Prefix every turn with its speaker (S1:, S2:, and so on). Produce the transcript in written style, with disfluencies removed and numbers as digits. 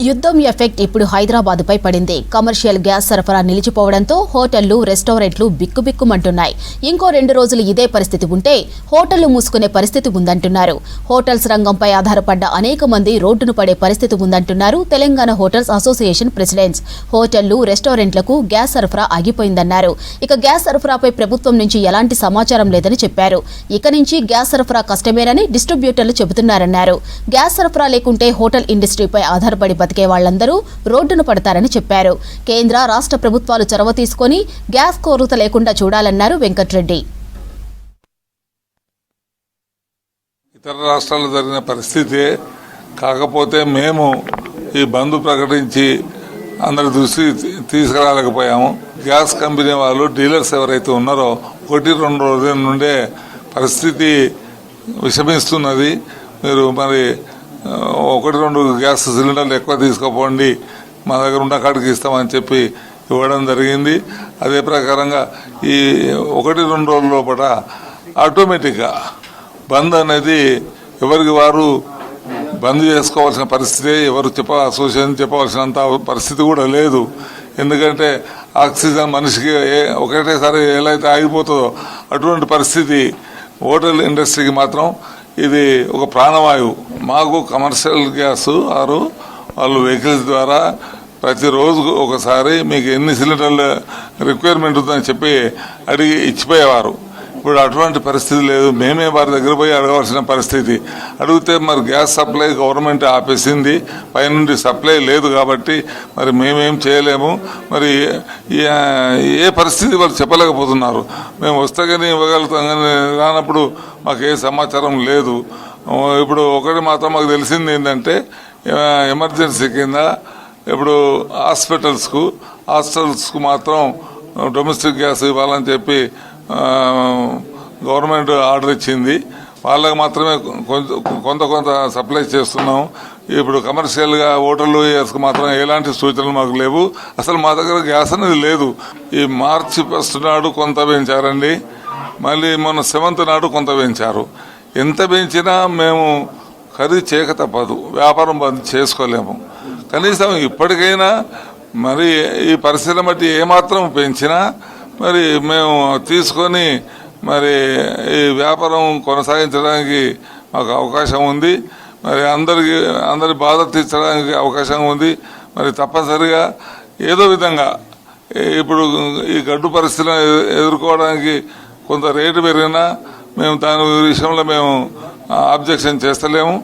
S1: యుద్ధం ఎఫెక్ట్ ఇప్పుడు హైదరాబాద్ పై పడింది. కమర్షియల్ గ్యాస్ సరఫరా నిలిచిపోవడంతో హోటళ్లు, రెస్టారెంట్లు బిక్కుబిక్కుమంటున్నాయి. ఇంకో 2 రోజులు ఇదే పరిస్థితి ఉంటే హోటళ్లు మూసుకునే పరిస్థితి ఉందంటున్నారు. హోటల్స్ రంగంపై ఆధారపడ్డ అనేక మంది రోడ్డును పడే పరిస్థితి ఉందంటున్నారు తెలంగాణ హోటల్స్ అసోసియేషన్ ప్రెసిడెంట్స్. హోటళ్లు, రెస్టారెంట్లకు గ్యాస్ సరఫరా ఆగిపోయిందన్నారు. ఇక గ్యాస్ సరఫరాపై ప్రభుత్వం నుంచి ఎలాంటి సమాచారం లేదని చెప్పారు. ఇక నుంచి గ్యాస్ సరఫరా కష్టమేనని డిస్ట్రిబ్యూటర్లు చెబుతున్నారన్నారు. గ్యాస్ సరఫరా లేకుంటే హోటల్ ఇండస్ట్రీపై ఆధారపడి బతికే వాళ్లందరూ రోడ్డున పడతారని చెప్పారు. కేంద్ర, రాష్ట్ర ప్రభుత్వాలు చొరవ తీసుకొని గ్యాస్ కొరత లేకుండా చూడాలన్నారు వెంకట్రెడ్డి.
S2: ఇతర రాష్ట్రాల్లో జరిగిన పరిస్థితి కాకపోతే మేము ఈ బంద్ ప్రకటించి అందరి దృష్టి తీసుకురాలేకపోయాము. గ్యాస్ కంపెనీ వాళ్ళు, డీలర్స్ ఎవరైతే ఉన్నారో 1-2 రోజుల నుండే పరిస్థితి విషమిస్తున్నది. మీరు మరి 1-2 గ్యాస్ సిలిండర్లు ఎక్కువ తీసుకోపోండి, మా దగ్గర ఉన్న కాడికి ఇస్తామని చెప్పి ఇవ్వడం జరిగింది. అదే ప్రకారంగా ఈ 1-2 రోజుల లోపల ఆటోమేటిక్గా బంద్ అనేది ఎవరికి వారు బంద్ చేసుకోవాల్సిన పరిస్థితి, ఎవరు అసోసియేషన్ చెప్పవలసినంత పరిస్థితి కూడా లేదు. ఎందుకంటే ఆక్సిజన్ మనిషికి ఒకటేసారి ఎలా అయితే ఆగిపోతుందో అటువంటి పరిస్థితి హోటల్ ఇండస్ట్రీకి మాత్రం ఇది ఒక ప్రాణవాయువు. మాకు కమర్షియల్ గ్యాస్ వాళ్ళు వెహికల్స్ ద్వారా ప్రతిరోజు ఒకసారి మీకు ఎన్ని సిలిండర్ల రిక్వైర్మెంట్ ఉందని చెప్పి అడిగి ఇచ్చిపోయేవారు. ఇప్పుడు అటువంటి పరిస్థితి లేదు. మేమే వారి దగ్గర పోయి అడగవలసిన పరిస్థితి. అడిగితే మరి గ్యాస్ సప్లై గవర్నమెంట్ ఆపేసింది, పైనుండి సప్లై లేదు కాబట్టి మరి మేమేం చేయలేము. మరి ఏ పరిస్థితి వాళ్ళు చెప్పలేకపోతున్నారు. మేము వస్తే కానీ ఇవ్వగలుగుతాం, కానీ రానప్పుడు మాకు ఏ సమాచారం లేదు. ఇప్పుడు ఒకటి మాత్రం మాకు తెలిసింది ఏంటంటే ఎమర్జెన్సీ కింద ఇప్పుడు హాస్పిటల్స్కు మాత్రం డొమెస్టిక్ గ్యాస్ ఇవ్వాలని చెప్పి గవర్నమెంట్ ఆర్డర్ ఇచ్చింది. వాళ్ళకి మాత్రమే కొంత సప్లై చేస్తున్నాం. ఇప్పుడు కమర్షియల్గా హోటళ్ళు గ్యాస్కి మాత్రం ఎలాంటి సూచనలు మాకు లేవు. అసలు మా దగ్గర గ్యాస్ అనేది లేదు. ఈ మార్చి 1 నాడు కొంత పెంచారండి, మళ్ళీ మొన్న 7th నాడు కొంత పెంచారు. ఎంత పెంచినా మేము ఖరీదు చేయక తప్పదు, వ్యాపారం బంద్ చేసుకోలేము. కనీసం ఇప్పటికైనా మరి ఈ పరిస్థితిని బట్టి ఏమాత్రం పెంచినా మరి మేము తీసుకొని మరి ఈ వ్యాపారం కొనసాగించడానికి మాకు అవకాశం ఉంది. మరి అందరి బాధ తీర్చడానికి అవకాశం ఉంది. మరి తప్పనిసరిగా ఏదో విధంగా ఇప్పుడు ఈ గడ్డు పరిస్థితులను ఎదుర్కోవడానికి కొంత రేటు పెరిగినా మేము దాని విషయంలో మేము అబ్జెక్షన్ చేస్తలేము.